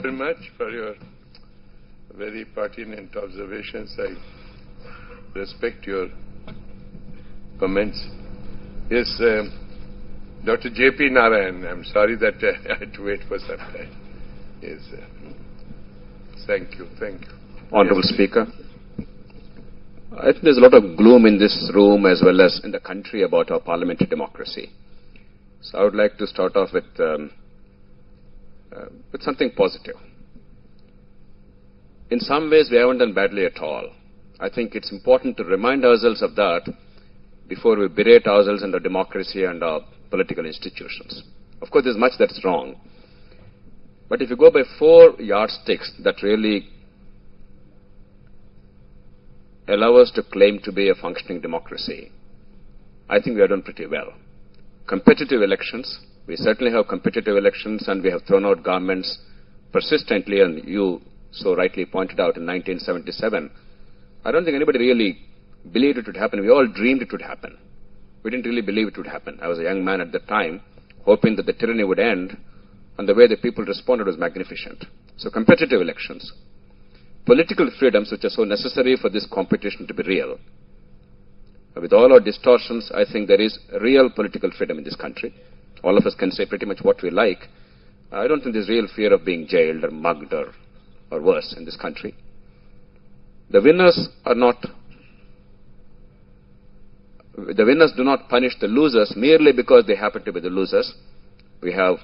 very much for your very pertinent observations. I respect your comments. Yes, Dr. J.P. Narayan, I'm sorry that I had to wait for some time. Yes, thank you. Honorable Speaker, I think there's a lot of gloom in this room as well as in the country about our parliamentary democracy. So I would like to start off with something positive. In some ways, we haven't done badly at all. I think it's important to remind ourselves of that before we berate ourselves in our democracy and our political institutions. Of course, there's much that's wrong. But if you go by 4 yardsticks that really allow us to claim to be a functioning democracy, I think we have done pretty well. Competitive elections, we certainly have competitive elections, and we have thrown out governments persistently, and you so rightly pointed out in 1977. I don't think anybody really believed it would happen. We all dreamed it would happen. We didn't really believe it would happen. I was a young man at the time, hoping that the tyranny would end, and the way the people responded was magnificent. So competitive elections. Political freedoms, which are so necessary for this competition to be real. With all our distortions, I think there is real political freedom in this country. All of us can say pretty much what we like. I don't think there's real fear of being jailed or mugged or worse in this country. The winners do not punish the losers merely because they happen to be the losers. We have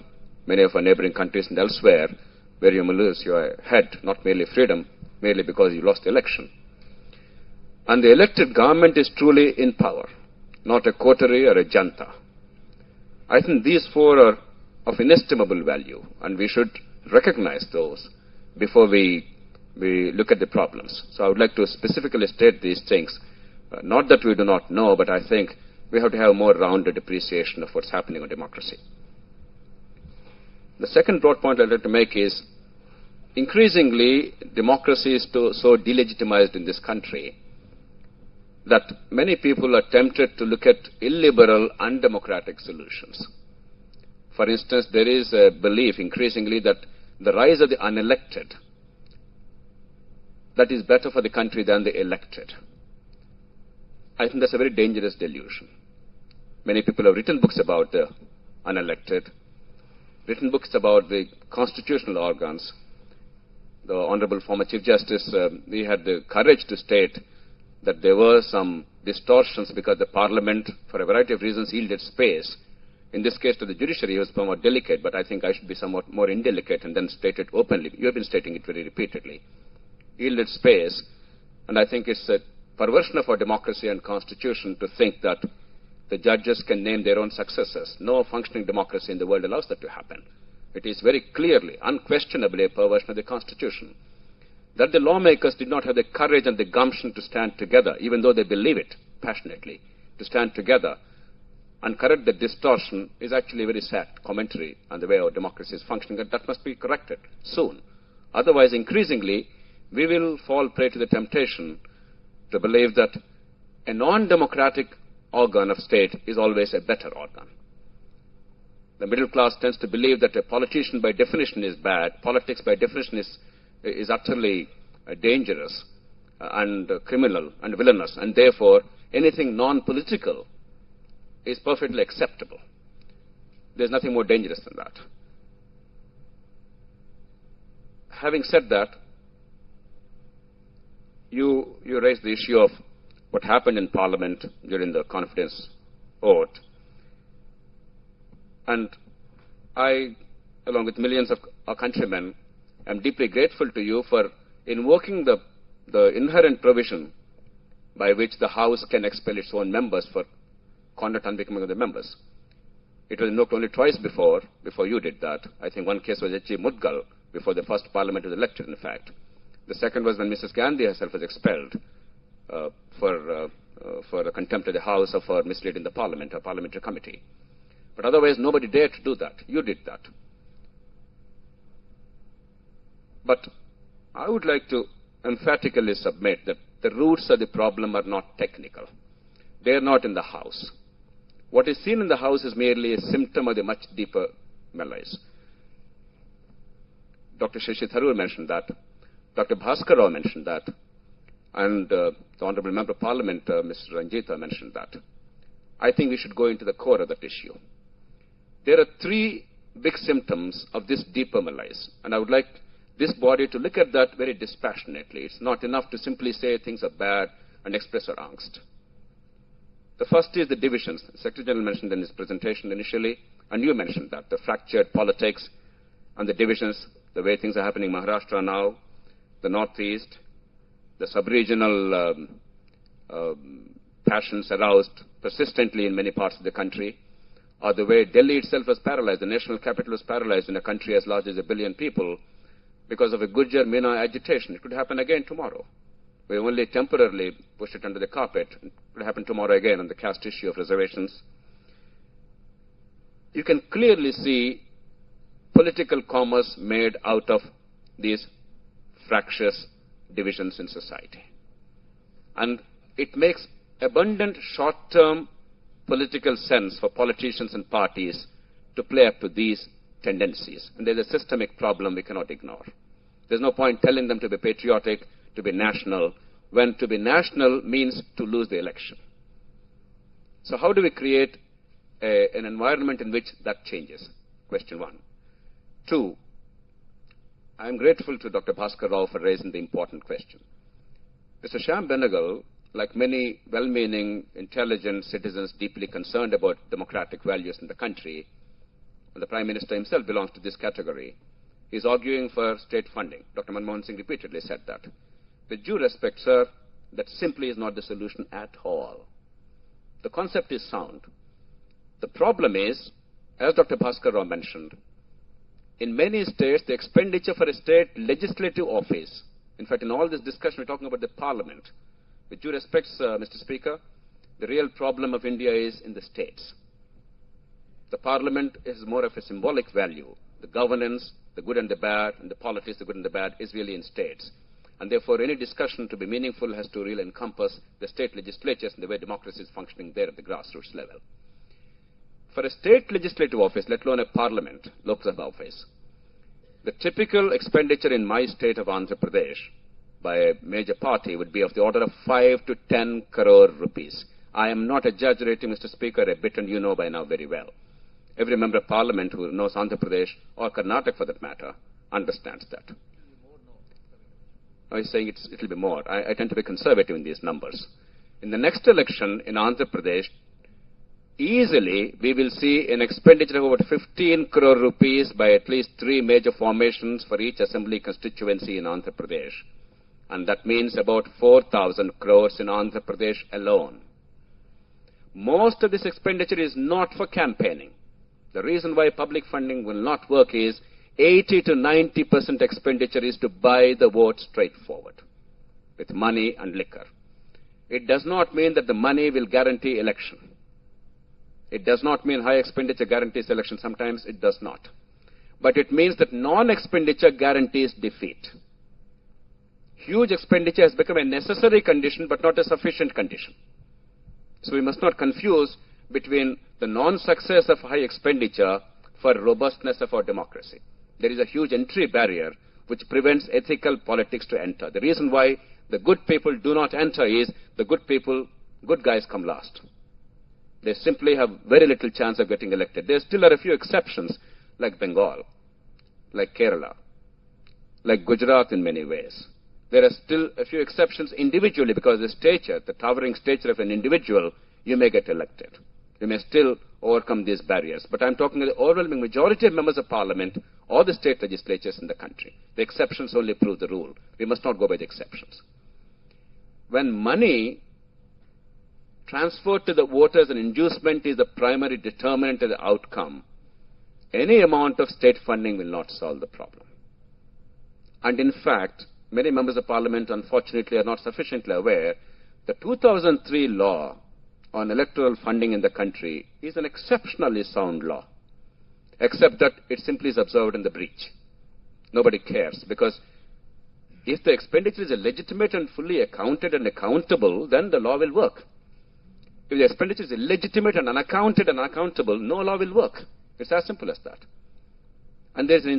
many of our neighboring countries and elsewhere where you may lose your head, not merely freedom, merely because you lost the election. And the elected government is truly in power, not a coterie or a junta. I think these 4 are of inestimable value, and we should recognize those before we look at the problems. So I would like to specifically state these things. Not that we do not know, but I think we have to have a more rounded appreciation of what's happening in democracy. The second broad point I'd like to make is, increasingly, democracy is so delegitimized in this country that many people are tempted to look at illiberal, undemocratic solutions. For instance, there is a belief increasingly that the rise of the unelected, that is better for the country than the elected. I think that's a very dangerous delusion. Many people have written books about the unelected, written books about the constitutional organs. The Honorable former Chief Justice, he had the courage to state that there were some distortions because the Parliament, for a variety of reasons, yielded space. In this case, to the judiciary, he was somewhat delicate, but I think I should be somewhat more indelicate and then state it openly. You have been stating it very repeatedly. Yielded space, and I think it's a perversion of our democracy and constitution to think that the judges can name their own successors. No functioning democracy in the world allows that to happen. It is very clearly, unquestionably a perversion of the Constitution. That the lawmakers did not have the courage and the gumption to stand together, even though they believe it passionately, to stand together and correct the distortion is actually a very sad commentary on the way our democracy is functioning, and that must be corrected soon. Otherwise, increasingly, we will fall prey to the temptation to believe that a non-democratic organ of state is always a better organ. The middle class tends to believe that a politician by definition is bad. Politics by definition is utterly dangerous and criminal and villainous, and therefore anything non-political is perfectly acceptable. There's nothing more dangerous than that. Having said that, you raised the issue of what happened in Parliament during the confidence vote. And I, along with millions of our countrymen, am deeply grateful to you for invoking the inherent provision by which the House can expel its own members for conduct unbecoming of the members. It was invoked only twice before you did that. I think one case was H.G. Mudgal, before the first Parliament was elected, in fact. The second was when Mrs. Gandhi herself was expelled for a contempt of the House or for misleading the Parliament, or Parliamentary Committee. But otherwise, nobody dared to do that. You did that. But I would like to emphatically submit that the roots of the problem are not technical. They are not in the House. What is seen in the House is merely a symptom of the much deeper malaise. Dr. Shashi Tharoor mentioned that. Dr. Bhaskar Rao mentioned that. And the Honorable Member of Parliament, Mr. Ranjita, mentioned that. I think we should go into the core of that issue. There are three big symptoms of this deeper malaise, and I would like this body to look at that very dispassionately. It's not enough to simply say things are bad and express our angst. The first is the divisions. The Secretary General mentioned in his presentation initially, and you mentioned that, the fractured politics and the divisions, the way things are happening in Maharashtra now, the Northeast, the sub-regional passions aroused persistently in many parts of the country, or the way Delhi itself was paralyzed, the national capital was paralyzed in a country as large as 1 billion people because of a Gujjar Meena agitation. It could happen again tomorrow. We only temporarily pushed it under the carpet. It could happen tomorrow again on the caste issue of reservations. You can clearly see political commerce made out of these fractious divisions in society. And it makes abundant short-term political sense for politicians and parties to play up to these tendencies. And there's a systemic problem we cannot ignore. There's no point telling them to be patriotic, to be national, when to be national means to lose the election. So how do we create an environment in which that changes? Question one. Two, I'm grateful to Dr. Bhaskar Rao for raising the important question. Mr. Shyam Benegal, like many well-meaning, intelligent citizens deeply concerned about democratic values in the country, and the Prime Minister himself belongs to this category, is arguing for state funding. Dr. Manmohan Singh repeatedly said that. With due respect, sir, that simply is not the solution at all. The concept is sound. The problem is, as Dr. Bhaskar Rao mentioned, in many states, the expenditure for a state legislative office, in fact, in all this discussion, we're talking about the Parliament. With due respect, Mr. Speaker, the real problem of India is in the states. The Parliament is more of a symbolic value. The governance, the good and the bad, and the politics, the good and the bad, is really in states. And therefore, any discussion to be meaningful has to really encompass the state legislatures and the way democracy is functioning there at the grassroots level. For a state legislative office, let alone a parliament, Lok Sabha office, the typical expenditure in my state of Andhra Pradesh by a major party would be of the order of 5 to 10 crore rupees. I am not exaggerating, Mr. Speaker, a bit, and you know by now very well. Every member of parliament who knows Andhra Pradesh, or Karnataka for that matter, understands that. I was saying it will be more. I tend to be conservative in these numbers. In the next election in Andhra Pradesh, easily we will see an expenditure of about 15 crore rupees by at least 3 major formations for each assembly constituency in Andhra Pradesh. And that means about 4,000 crores in Andhra Pradesh alone. Most of this expenditure is not for campaigning. The reason why public funding will not work is 80 to 90% expenditure is to buy the vote straightforward with money and liquor. It does not mean that the money will guarantee election. It does not mean high expenditure guarantees election. Sometimes it does not. But it means that non-expenditure guarantees defeat. Huge expenditure has become a necessary condition but not a sufficient condition. So we must not confuse between the non-success of high expenditure for robustness of our democracy. There is a huge entry barrier which prevents ethical politics to enter. The reason why the good people do not enter is the good guys come last. They simply have very little chance of getting elected. There still are a few exceptions like Bengal, like Kerala, like Gujarat in many ways. There are still a few exceptions individually because the towering stature of an individual, you may get elected. You may still overcome these barriers. But I'm talking about the overwhelming majority of members of parliament or the state legislatures in the country. The exceptions only prove the rule. We must not go by the exceptions. When money transferred to the voters and inducement is the primary determinant of the outcome, any amount of state funding will not solve the problem. And in fact, many members of parliament unfortunately are not sufficiently aware the 2003 law on electoral funding in the country is an exceptionally sound law, except that it simply is observed in the breach. Nobody cares, because if the expenditure is legitimate and fully accounted and accountable, then the law will work. If the expenditure is illegitimate and unaccounted and unaccountable, no law will work. It's as simple as that. And there's an